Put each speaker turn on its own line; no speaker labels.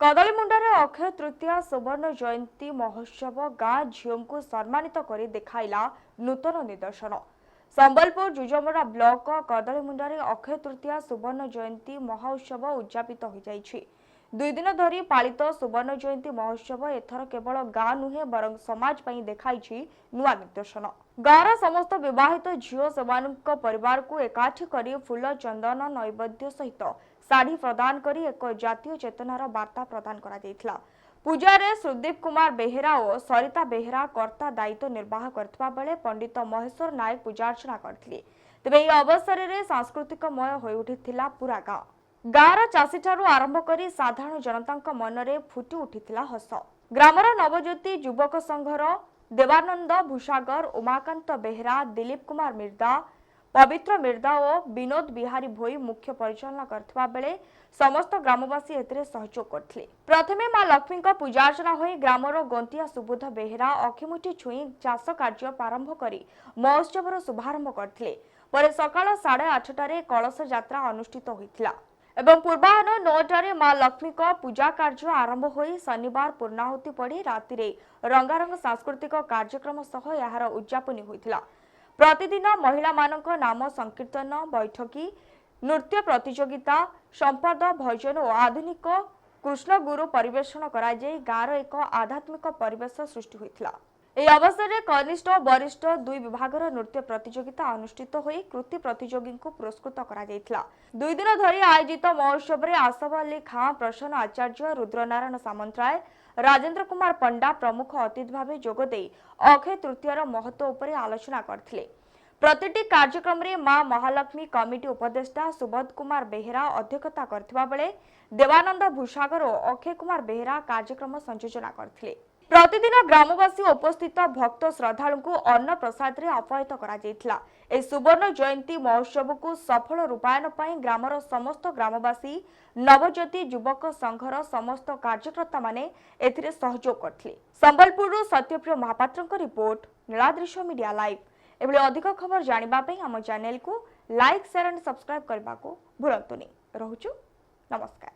कदलीमुंडारे अक्षय तृतीया सुवर्ण जयंती महोत्सव गाँ झील को सम्मानित कर देखाइला नूतन निदर्शन। संबलपुर जुजमरा ब्लॉक कदलीमुंडारे अक्षय तृतीया सुवर्ण जयंती महोत्सव उद्यापित हो जाइछि। 2 दिन धरी पालित सुवर्ण जयंती महोत्सव एथर केवल गाँ नुहे बरं समाज पई देखाइछि नुआ निदर्शन। गाँर समस्त विवाहित झील सेमानक परिवार को एकाठी करी फूल चंदन नैवेद्य सहित साड़ी प्रदान करी एक जातीय चेतनार वार्ता प्रदान करा जायथिला। पूजारे सुदीप कुमार बेहेरा और सरिता बेहेरा कर्ता दायित्व निर्वाह करथिबा बेले पंडित महेश्वर नायक पूजार्चना करथिले। तेबे एही अवसर में सांस्कृतिकमय होई उठिथिला पूरा गाँ। गाँर चाषी ठारू आरंभ करी साधारण जनतांक मनरे फुटी उठिथिला हस। ग्रामर नवज्योति युवक संघर देवानंद भूसागर, उमाकांत बेहेरा, दिलीप कुमार मिर्दा, पवित्र मिर्दा और विनोद बिहारी भोई मुख्य परिचालना करथिबा बेले समस्त ग्रामवासी एथिरे सहयोग करथिले। प्रथमे मां लक्ष्मी पूजार्चना होई ग्रामर गंतिया सुबोध बेहेरा अखिमुठी छुई चाष कार्य प्रारंभ करी महोत्सवर शुभारंभ करथिले। परे सकाळ 8:30 कलश यात्रा अनुष्ठित होइथिला एवं पूर्वाह्न 9टारे मां लक्ष्मी पूजा कार्य आरंभ होई शनिवार पूर्णाहुति पड़ी राति रंगारंग सांस्कृतिक कार्यक्रम सह यार उद्यापनी होइथिला। प्रतिदिन महिला मानक नाम संकीर्तन, बैठकी, नृत्य प्रतियोगिता, संपद, भजन और आधुनिक कृष्ण गुरु परिवेषण कराई गाँव एक आध्यात्मिक परिवेश सृष्टि होइथिला। एही अवसर में कनिष्ठ और वरिष्ठ 2 विभागर नृत्य प्रतियोगिता अनुष्ठित होई कृति प्रतियोगी को पुरस्कृत करा जायथिला। 2 दिन धरी आयोजित महोत्सव में आसफ अली खां, प्रसन्न आचार्य, रुद्रनारायण सामंतराय, राजेंद्र कुमार पंडा प्रमुख अतिथि भाव जोगदे अक्षय तृतीयार महत्व उपरे आलोचना करथिले। प्रतिटी कार्यक्रम में मां महालक्ष्मी कमिटी उपदेष्टा सुबोध कुमार बेहेरा अध्यक्षता करथिबा बेले देवानंद भूसागर और अक्षय कुमार बेहेरा कार्यक्रम संयोजना करथिले। प्रतिदिन ग्रामवासी उपस्थित भक्त श्रद्धालु को अन्न प्रसाद रे आप्यायित करा जायथिला। ए सुवर्ण जयंती महोत्सव को सफल रूपायन पई ग्रामर समस्त ग्रामवासी, नवज्योति युवक संघर समस्त कार्यकर्ता माने एथिरे सहयोग करथिले। संबलपुर सत्यप्रिय महापात्रक रिपोर्ट, नीलाद्रिश मीडिया लाइव। एभली अधिक खबर जानिबा पई हम चैनल को लाइक, शेयर एंड सब्सक्राइब करबा को भूलंतुनी। रहूछु, नमस्कार।